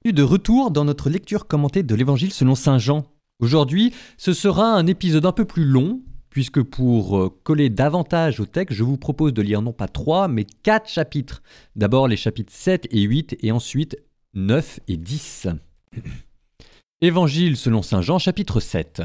De retour dans notre lecture commentée de l'Évangile selon saint Jean. Aujourd'hui, ce sera un épisode un peu plus long, puisque pour coller davantage au texte, je vous propose de lire non pas 3, mais 4 chapitres. D'abord les chapitres 7 et 8, et ensuite 9 et 10. Évangile selon saint Jean, chapitre 7.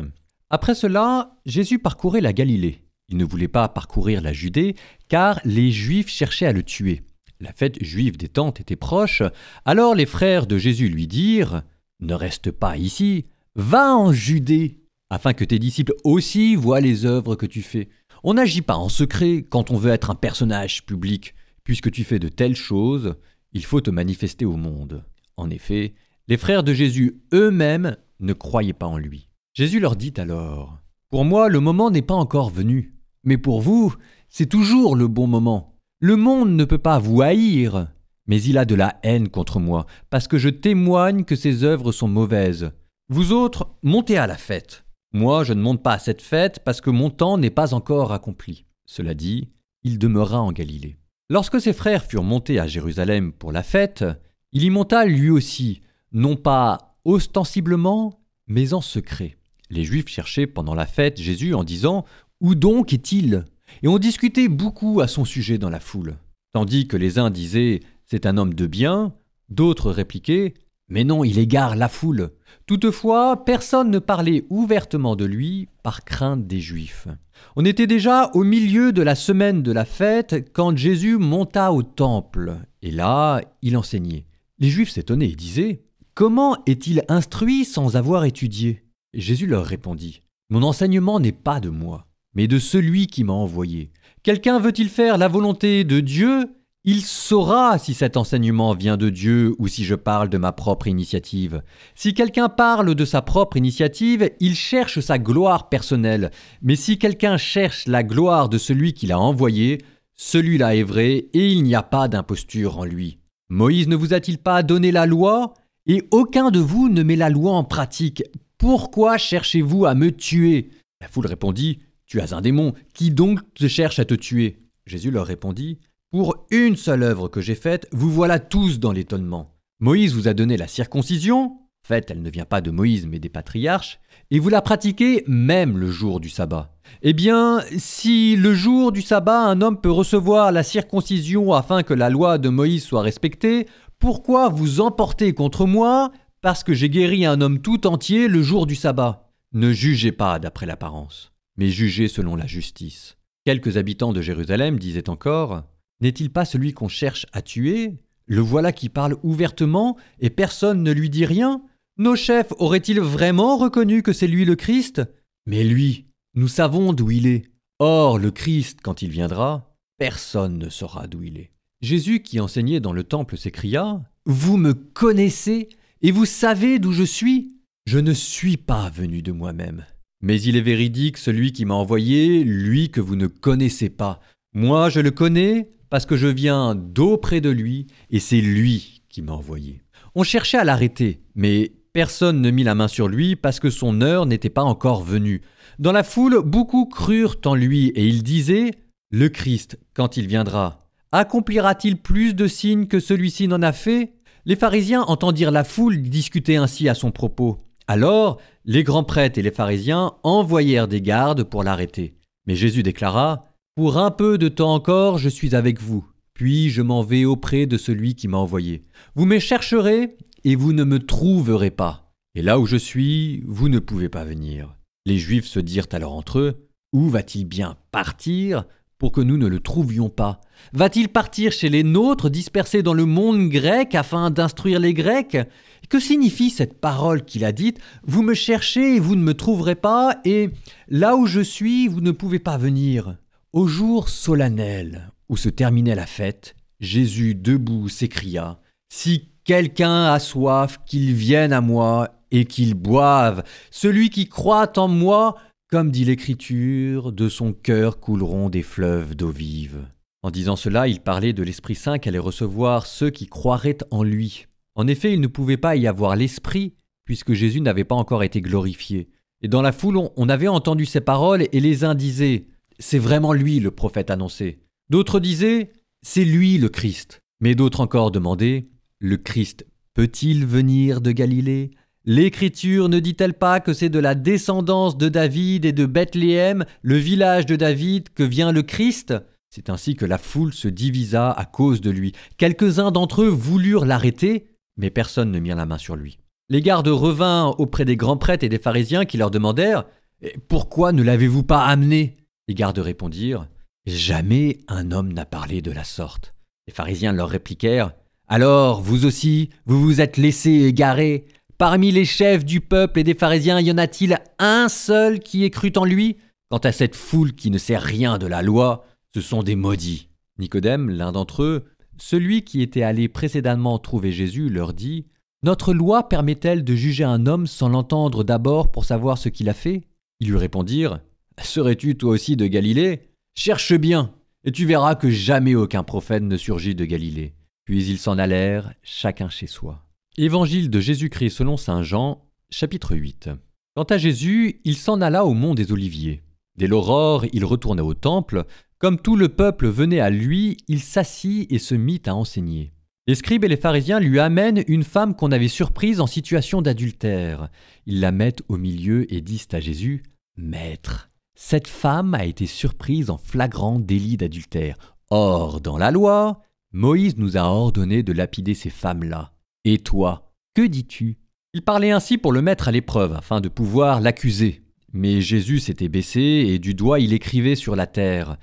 Après cela, Jésus parcourait la Galilée. Il ne voulait pas parcourir la Judée, car les Juifs cherchaient à le tuer. La fête juive des Tentes était proche, alors les frères de Jésus lui dirent « Ne reste pas ici, va en Judée, afin que tes disciples aussi voient les œuvres que tu fais. On n'agit pas en secret quand on veut être un personnage public. Puisque tu fais de telles choses, il faut te manifester au monde. » En effet, les frères de Jésus eux-mêmes ne croyaient pas en lui. Jésus leur dit alors « Pour moi, le moment n'est pas encore venu, mais pour vous, c'est toujours le bon moment. Le monde ne peut pas vous haïr, mais il a de la haine contre moi, parce que je témoigne que ses œuvres sont mauvaises. Vous autres, montez à la fête. Moi, je ne monte pas à cette fête, parce que mon temps n'est pas encore accompli. » Cela dit, il demeura en Galilée. Lorsque ses frères furent montés à Jérusalem pour la fête, il y monta lui aussi, non pas ostensiblement, mais en secret. Les Juifs cherchaient pendant la fête Jésus en disant « Où donc est-il » Et on discutait beaucoup à son sujet dans la foule. Tandis que les uns disaient « C'est un homme de bien », d'autres répliquaient « Mais non, il égare la foule ». Toutefois, personne ne parlait ouvertement de lui par crainte des Juifs. On était déjà au milieu de la semaine de la fête quand Jésus monta au temple. Et là, il enseignait. Les Juifs s'étonnaient et disaient « Comment est-il instruit sans avoir étudié ?» Et Jésus leur répondit « Mon enseignement n'est pas de moi, mais de celui qui m'a envoyé. Quelqu'un veut-il faire la volonté de Dieu ? Il saura si cet enseignement vient de Dieu ou si je parle de ma propre initiative. Si quelqu'un parle de sa propre initiative, il cherche sa gloire personnelle. Mais si quelqu'un cherche la gloire de celui qui l'a envoyé, celui-là est vrai et il n'y a pas d'imposture en lui. Moïse ne vous a-t-il pas donné la loi ? Et aucun de vous ne met la loi en pratique. Pourquoi cherchez-vous à me tuer ? La foule répondit « Tu as un démon, qui donc te cherche à te tuer ?» Jésus leur répondit « Pour une seule œuvre que j'ai faite, vous voilà tous dans l'étonnement. Moïse vous a donné la circoncision, en fait elle ne vient pas de Moïse mais des patriarches, et vous la pratiquez même le jour du sabbat. Eh bien, si le jour du sabbat un homme peut recevoir la circoncision afin que la loi de Moïse soit respectée, pourquoi vous emportez contre moi parce que j'ai guéri un homme tout entier le jour du sabbat ? Ne jugez pas d'après l'apparence, mais jugez selon la justice. » Quelques habitants de Jérusalem disaient encore « N'est-il pas celui qu'on cherche à tuer ? Le voilà qui parle ouvertement et personne ne lui dit rien. Nos chefs auraient-ils vraiment reconnu que c'est lui le Christ ? Mais lui, nous savons d'où il est. Or, le Christ, quand il viendra, personne ne saura d'où il est. » Jésus, qui enseignait dans le temple, s'écria « Vous me connaissez et vous savez d'où je suis ? Je ne suis pas venu de moi-même. Mais il est véridique celui qui m'a envoyé, lui que vous ne connaissez pas. Moi, je le connais parce que je viens d'auprès de lui et c'est lui qui m'a envoyé. » On cherchait à l'arrêter, mais personne ne mit la main sur lui parce que son heure n'était pas encore venue. Dans la foule, beaucoup crurent en lui et ils disaient « Le Christ, quand il viendra, accomplira-t-il plus de signes que celui-ci n'en a fait ?» Les pharisiens entendirent la foule discuter ainsi à son propos. Alors, les grands prêtres et les pharisiens envoyèrent des gardes pour l'arrêter. Mais Jésus déclara « Pour un peu de temps encore, je suis avec vous, puis je m'en vais auprès de celui qui m'a envoyé. Vous me chercherez et vous ne me trouverez pas. Et là où je suis, vous ne pouvez pas venir. » Les Juifs se dirent alors entre eux « Où va-t-il bien partir pour que nous ne le trouvions pas ? Va-t-il partir chez les nôtres dispersés dans le monde grec afin d'instruire les Grecs ? Que signifie cette parole qu'il a dite « Vous me cherchez et vous ne me trouverez pas, et là où je suis, vous ne pouvez pas venir ?» Au jour solennel où se terminait la fête, Jésus debout s'écria « Si quelqu'un a soif, qu'il vienne à moi et qu'il boive. Celui qui croit en moi, comme dit l'Écriture, de son cœur couleront des fleuves d'eau vive. » En disant cela, il parlait de l'Esprit Saint qu'allait recevoir ceux qui croiraient en lui. En effet, il ne pouvait pas y avoir l'Esprit, puisque Jésus n'avait pas encore été glorifié. Et dans la foule, on avait entendu ces paroles, et les uns disaient « C'est vraiment lui le prophète annoncé ». D'autres disaient « C'est lui le Christ ». Mais d'autres encore demandaient « Le Christ peut-il venir de Galilée? L'Écriture ne dit-elle pas que c'est de la descendance de David et de Bethléem, le village de David, que vient le Christ? C'est ainsi que la foule se divisa à cause de lui. Quelques-uns d'entre eux voulurent l'arrêter, mais personne ne mit la main sur lui. Les gardes revinrent auprès des grands prêtres et des pharisiens qui leur demandèrent « Pourquoi ne l'avez-vous pas amené ?» Les gardes répondirent « Jamais un homme n'a parlé de la sorte. » Les pharisiens leur répliquèrent « Alors, vous aussi, vous vous êtes laissés égarer. Parmi les chefs du peuple et des pharisiens, y en a-t-il un seul qui ait cru en lui? Quant à cette foule qui ne sait rien de la loi, ce sont des maudits. » Nicodème, l'un d'entre eux, celui qui était allé précédemment trouver Jésus, leur dit « Notre loi permet-elle de juger un homme sans l'entendre d'abord pour savoir ce qu'il a fait ?» Ils lui répondirent « Serais-tu toi aussi de Galilée? Cherche bien, et tu verras que jamais aucun prophète ne surgit de Galilée. » Puis ils s'en allèrent, chacun chez soi. Évangile de Jésus-Christ selon saint Jean, chapitre 8. Quant à Jésus, il s'en alla au mont des Oliviers. Dès l'aurore, il retourna au temple. Comme tout le peuple venait à lui, il s'assit et se mit à enseigner. Les scribes et les pharisiens lui amènent une femme qu'on avait surprise en situation d'adultère. Ils la mettent au milieu et disent à Jésus « Maître, cette femme a été surprise en flagrant délit d'adultère. Or, dans la loi, Moïse nous a ordonné de lapider ces femmes-là. Et toi, que dis-tu » Il parlait ainsi pour le mettre à l'épreuve, afin de pouvoir l'accuser. Mais Jésus s'était baissé et du doigt il écrivait sur la terre.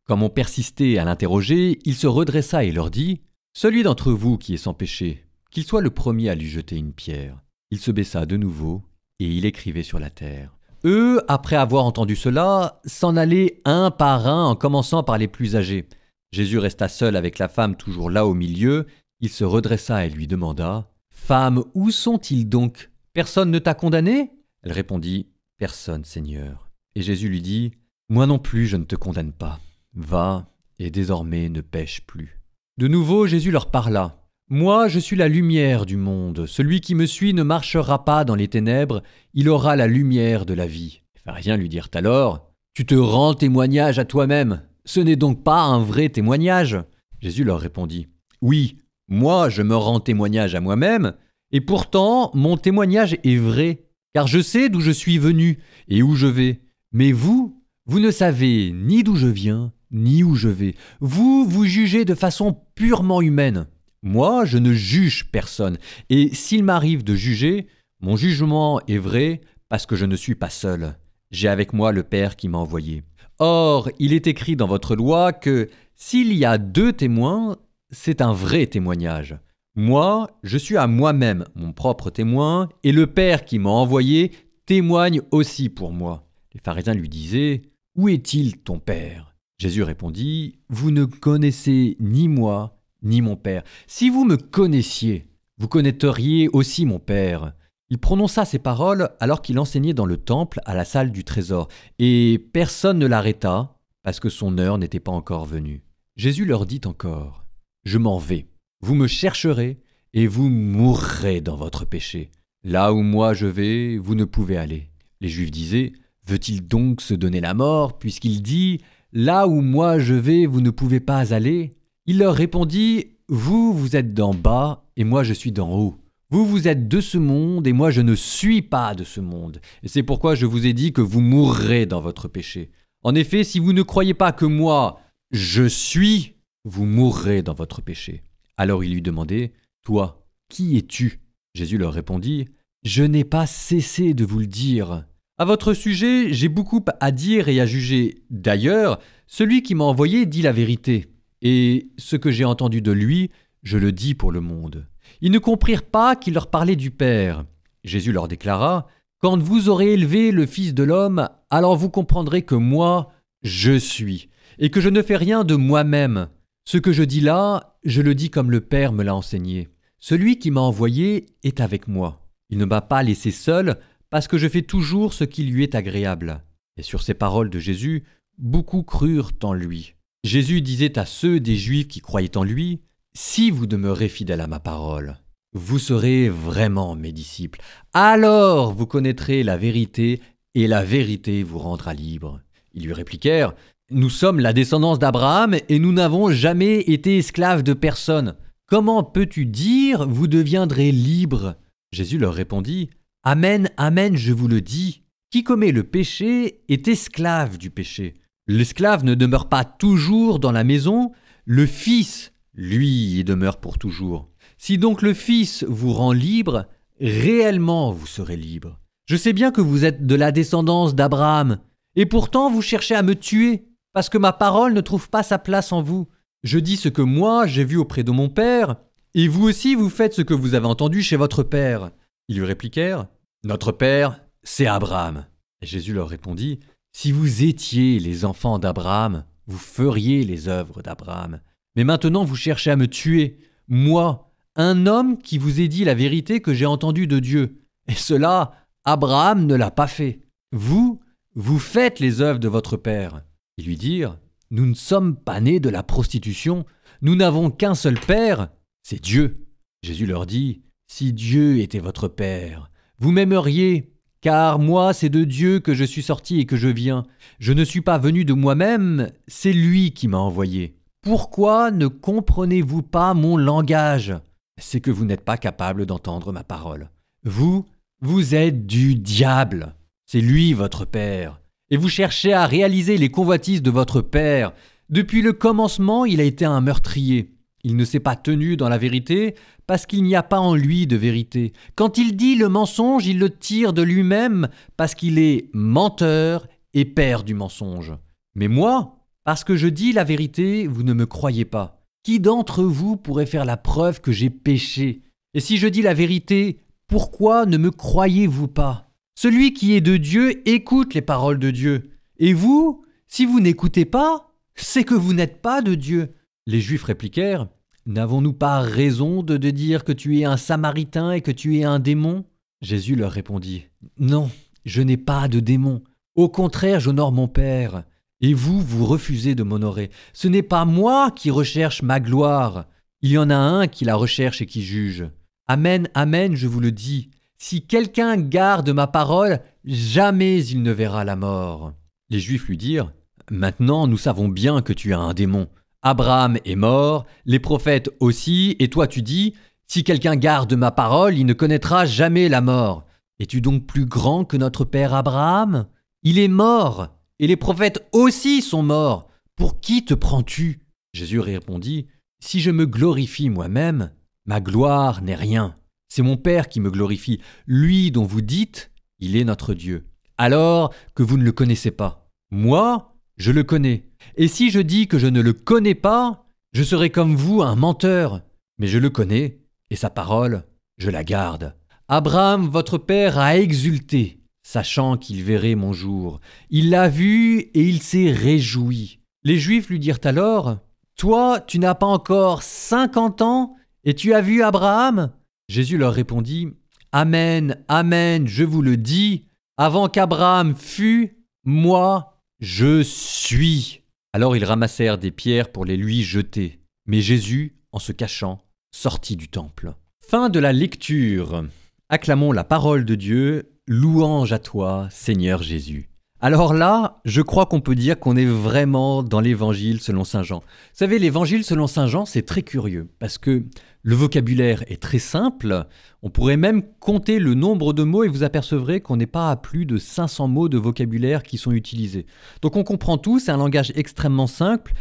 Comme on persistait à l'interroger, il se redressa et leur dit « Celui d'entre vous qui est sans péché, qu'il soit le premier à lui jeter une pierre. » Il se baissa de nouveau et il écrivait sur la terre. Eux, après avoir entendu cela, s'en allaient un par un en commençant par les plus âgés. Jésus resta seul avec la femme toujours là au milieu. Il se redressa et lui demanda « Femme, où sont-ils donc? Personne ne t'a condamné ?» Elle répondit « Personne, Seigneur. » Et Jésus lui dit « Moi non plus je ne te condamne pas. Va, et désormais ne pêche plus. » De nouveau Jésus leur parla. « Moi je suis la lumière du monde. Celui qui me suit ne marchera pas dans les ténèbres, il aura la lumière de la vie. » Les pharisiens lui dirent alors « Tu te rends témoignage à toi-même. Ce n'est donc pas un vrai témoignage. » Jésus leur répondit « Oui, moi je me rends témoignage à moi-même, et pourtant mon témoignage est vrai, car je sais d'où je suis venu et où je vais. Mais vous, vous ne savez ni d'où je viens, ni où je vais. Vous, vous jugez de façon purement humaine. Moi, je ne juge personne, et s'il m'arrive de juger, mon jugement est vrai parce que je ne suis pas seul. J'ai avec moi le Père qui m'a envoyé. Or, il est écrit dans votre loi que s'il y a 2 témoins, c'est un vrai témoignage. Moi, je suis à moi-même mon propre témoin, et le Père qui m'a envoyé témoigne aussi pour moi. » Les pharisiens lui disaient « Où est-il ton Père ?» Jésus répondit « Vous ne connaissez ni moi, ni mon Père. Si vous me connaissiez, vous connaîtriez aussi mon Père. » Il prononça ces paroles alors qu'il enseignait dans le temple à la salle du trésor, et personne ne l'arrêta parce que son heure n'était pas encore venue. Jésus leur dit encore « Je m'en vais. Vous me chercherez et vous mourrez dans votre péché. Là où moi je vais, vous ne pouvez aller. » Les Juifs disaient « Veut-il donc se donner la mort puisqu'il dit « Là où moi je vais, vous ne pouvez pas aller ?» Il leur répondit « Vous, vous êtes d'en bas et moi je suis d'en haut. Vous, vous êtes de ce monde et moi je ne suis pas de ce monde. Et c'est pourquoi je vous ai dit que vous mourrez dans votre péché. En effet, si vous ne croyez pas que moi, je suis, vous mourrez dans votre péché. » Alors ils lui demandaient « Toi, qui es-tu » Jésus leur répondit « Je n'ai pas cessé de vous le dire. À votre sujet, j'ai beaucoup à dire et à juger. D'ailleurs, celui qui m'a envoyé dit la vérité. Et ce que j'ai entendu de lui, je le dis pour le monde. » Ils ne comprirent pas qu'il leur parlait du Père. Jésus leur déclara « Quand vous aurez élevé le Fils de l'homme, alors vous comprendrez que moi, je suis, et que je ne fais rien de moi-même. Ce que je dis là, je le dis comme le Père me l'a enseigné. Celui qui m'a envoyé est avec moi. Il ne m'a pas laissé seul, parce que je fais toujours ce qui lui est agréable. » Et sur ces paroles de Jésus, beaucoup crurent en lui. Jésus disait à ceux des Juifs qui croyaient en lui « Si vous demeurez fidèles à ma parole, vous serez vraiment mes disciples. Alors vous connaîtrez la vérité, et la vérité vous rendra libre. » Ils lui répliquèrent « Nous sommes la descendance d'Abraham, et nous n'avons jamais été esclaves de personne. comment peux-tu dire, vous deviendrez libres ?» Jésus leur répondit, « Amen, amen, je vous le dis, qui commet le péché est esclave du péché. L'esclave ne demeure pas toujours dans la maison, le Fils, lui, y demeure pour toujours. Si donc le Fils vous rend libre, réellement vous serez libre. Je sais bien que vous êtes de la descendance d'Abraham, et pourtant vous cherchez à me tuer, parce que ma parole ne trouve pas sa place en vous. Je dis ce que moi j'ai vu auprès de mon Père, et vous aussi vous faites ce que vous avez entendu chez votre Père. » Ils lui répliquèrent, « Notre Père, c'est Abraham. » Et Jésus leur répondit, « Si vous étiez les enfants d'Abraham, vous feriez les œuvres d'Abraham. Mais maintenant vous cherchez à me tuer, moi, un homme qui vous ai dit la vérité que j'ai entendue de Dieu. Et cela, Abraham ne l'a pas fait. Vous faites les œuvres de votre père. » Ils lui dirent, « Nous ne sommes pas nés de la prostitution, nous n'avons qu'un seul père, c'est Dieu. » Jésus leur dit, « Si Dieu était votre père, vous m'aimeriez, car moi c'est de Dieu que je suis sorti et que je viens. Je ne suis pas venu de moi-même, c'est lui qui m'a envoyé. Pourquoi ne comprenez-vous pas mon langage ? C'est que vous n'êtes pas capable d'entendre ma parole. Vous êtes du diable. C'est lui votre père. Et vous cherchez à réaliser les convoitises de votre père. Depuis le commencement, il a été un meurtrier. Il ne s'est pas tenu dans la vérité parce qu'il n'y a pas en lui de vérité. Quand il dit le mensonge, il le tire de lui-même parce qu'il est menteur et père du mensonge. Mais moi, parce que je dis la vérité, vous ne me croyez pas. Qui d'entre vous pourrait faire la preuve que j'ai péché ? Et si je dis la vérité, pourquoi ne me croyez-vous pas ? Celui qui est de Dieu écoute les paroles de Dieu. Et vous, si vous n'écoutez pas, c'est que vous n'êtes pas de Dieu. Les Juifs répliquèrent, « N'avons-nous pas raison de dire que tu es un Samaritain et que tu es un démon ?» Jésus leur répondit, « Non, je n'ai pas de démon. Au contraire, j'honore mon Père. Et vous refusez de m'honorer. Ce n'est pas moi qui recherche ma gloire. Il y en a un qui la recherche et qui juge. Amen, amen, je vous le dis. Si quelqu'un garde ma parole, jamais il ne verra la mort. » Les Juifs lui dirent, « Maintenant nous savons bien que tu as un démon. Abraham est mort, les prophètes aussi, et toi tu dis, si quelqu'un garde ma parole, il ne connaîtra jamais la mort. Es-tu donc plus grand que notre père Abraham ? Il est mort, et les prophètes aussi sont morts. Pour qui te prends-tu ? » Jésus répondit, « Si je me glorifie moi-même, ma gloire n'est rien. C'est mon Père qui me glorifie, lui dont vous dites, il est notre Dieu. Alors que vous ne le connaissez pas. Moi, je le connais. Et si je dis que je ne le connais pas, je serai comme vous un menteur. Mais je le connais, et sa parole, je la garde. Abraham, votre père, a exulté, sachant qu'il verrait mon jour. Il l'a vu et il s'est réjoui. » Les Juifs lui dirent alors, « Toi, tu n'as pas encore 50 ans, et tu as vu Abraham ?» Jésus leur répondit, « Amen, amen, je vous le dis, avant qu'Abraham fût, moi, je suis. » Alors ils ramassèrent des pierres pour les lui jeter. Mais Jésus, en se cachant, sortit du temple. Fin de la lecture. Acclamons la parole de Dieu, louange à toi, Seigneur Jésus. Alors là, je crois qu'on peut dire qu'on est vraiment dans l'évangile selon saint Jean. Vous savez, l'évangile selon saint Jean, c'est très curieux, parce que le vocabulaire est très simple. On pourrait même compter le nombre de mots et vous apercevrez qu'on n'est pas à plus de 500 mots de vocabulaire qui sont utilisés. Donc on comprend tout, c'est un langage extrêmement simple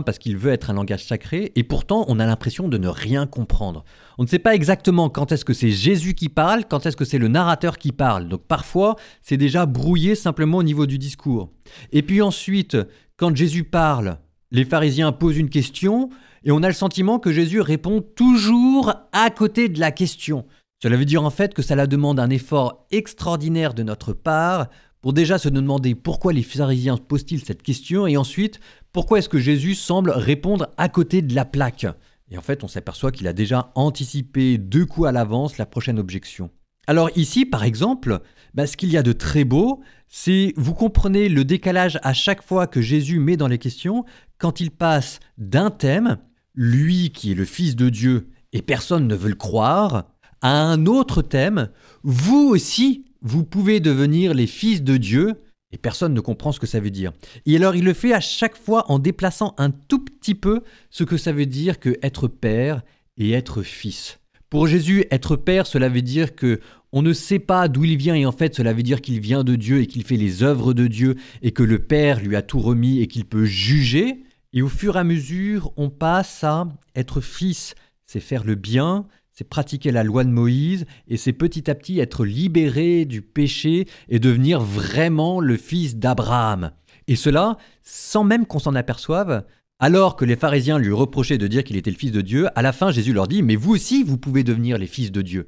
parce qu'il veut être un langage sacré, et pourtant on a l'impression de ne rien comprendre. On ne sait pas exactement quand est-ce que c'est Jésus qui parle, quand est-ce que c'est le narrateur qui parle. Donc parfois, c'est déjà brouillé simplement au niveau du discours. Et puis ensuite, quand Jésus parle, les pharisiens posent une question, et on a le sentiment que Jésus répond toujours à côté de la question. Cela veut dire en fait que cela demande un effort extraordinaire de notre part pour déjà se demander pourquoi les pharisiens posent-ils cette question, et ensuite, pourquoi est-ce que Jésus semble répondre à côté de la plaque. Et en fait, on s'aperçoit qu'il a déjà anticipé 2 coups à l'avance la prochaine objection. Alors ici, par exemple, ce qu'il y a de très beau, c'est, vous comprenez le décalage à chaque fois que Jésus met dans les questions, quand il passe d'un thème, lui qui est le Fils de Dieu et personne ne veut le croire, à un autre thème, vous aussi, vous pouvez devenir les fils de Dieu, et personne ne comprend ce que ça veut dire. Et alors il le fait à chaque fois en déplaçant un tout petit peu ce que ça veut dire que être père et être fils. Pour Jésus, être père, cela veut dire que on ne sait pas d'où il vient et en fait cela veut dire qu'il vient de Dieu et qu'il fait les œuvres de Dieu et que le Père lui a tout remis et qu'il peut juger. Et au fur et à mesure, on passe à être fils. C'est faire le bien, c'est pratiquer la loi de Moïse et c'est petit à petit être libéré du péché et devenir vraiment le fils d'Abraham. Et cela sans même qu'on s'en aperçoive. Alors que les pharisiens lui reprochaient de dire qu'il était le fils de Dieu, à la fin Jésus leur dit « Mais vous aussi, vous pouvez devenir les fils de Dieu ».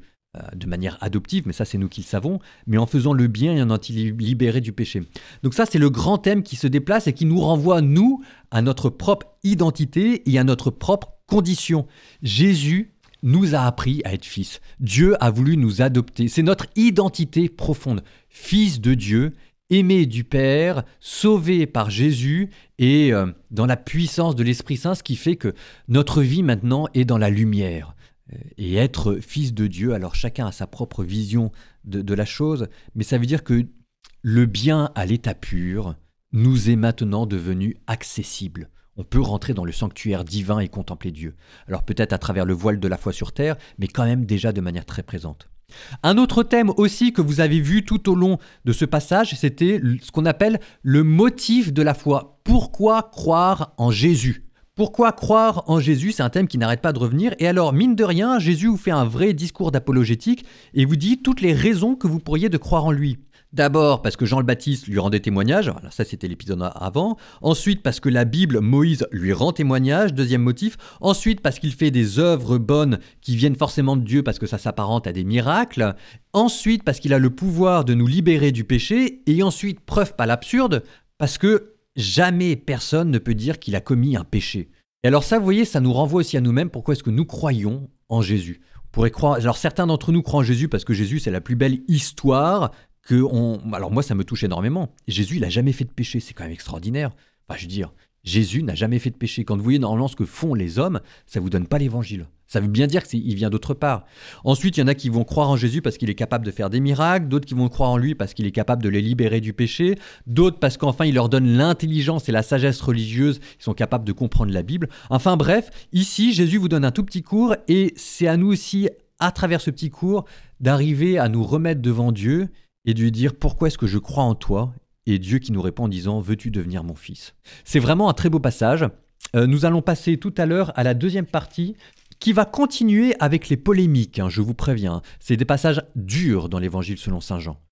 De manière adoptive, mais ça c'est nous qui le savons, mais en faisant le bien et en étant libérés du péché. Donc ça c'est le grand thème qui se déplace et qui nous renvoie, nous, à notre propre identité et à notre propre condition. Jésus nous a appris à être fils. Dieu a voulu nous adopter. C'est notre identité profonde. Fils de Dieu, aimé du Père, sauvé par Jésus et dans la puissance de l'Esprit Saint, ce qui fait que notre vie maintenant est dans la lumière. Et être fils de Dieu, alors chacun a sa propre vision de la chose, mais ça veut dire que le bien à l'état pur nous est maintenant devenu accessible. On peut rentrer dans le sanctuaire divin et contempler Dieu. Alors peut-être à travers le voile de la foi sur terre, mais quand même déjà de manière très présente. Un autre thème aussi que vous avez vu tout au long de ce passage, c'était ce qu'on appelle le motif de la foi. Pourquoi croire en Jésus ? Pourquoi croire en Jésus? C'est un thème qui n'arrête pas de revenir. Et alors, mine de rien, Jésus vous fait un vrai discours d'apologétique et vous dit toutes les raisons que vous pourriez de croire en lui. D'abord parce que Jean le Baptiste lui rendait témoignage, alors ça c'était l'épisode avant. Ensuite parce que la Bible, Moïse, lui rend témoignage, deuxième motif. Ensuite parce qu'il fait des œuvres bonnes qui viennent forcément de Dieu parce que ça s'apparente à des miracles. Ensuite parce qu'il a le pouvoir de nous libérer du péché. Et ensuite, preuve pas l'absurde, parce que jamais personne ne peut dire qu'il a commis un péché. Et alors ça, vous voyez, ça nous renvoie aussi à nous-mêmes. Pourquoi est-ce que nous croyons en Jésus? On pourrait croire. Alors certains d'entre nous croient en Jésus parce que Jésus, c'est la plus belle histoire alors moi, ça me touche énormément. Jésus, il n'a jamais fait de péché. C'est quand même extraordinaire. Enfin, je veux dire, Jésus n'a jamais fait de péché. Quand vous voyez normalement ce que font les hommes, ça ne vous donne pas l'évangile. Ça veut bien dire qu'il vient d'autre part. Ensuite, il y en a qui vont croire en Jésus parce qu'il est capable de faire des miracles, d'autres qui vont croire en lui parce qu'il est capable de les libérer du péché, d'autres parce qu'enfin il leur donne l'intelligence et la sagesse religieuse, ils sont capables de comprendre la Bible. Enfin bref, ici, Jésus vous donne un tout petit cours et c'est à nous aussi, à travers ce petit cours, d'arriver à nous remettre devant Dieu et de lui dire « Pourquoi est-ce que je crois en toi ?» Et Dieu qui nous répond en disant « Veux-tu devenir mon fils ?» C'est vraiment un très beau passage. Nous allons passer tout à l'heure à la deuxième partie qui va continuer avec les polémiques, je vous préviens. C'est des passages durs dans l'évangile selon saint Jean.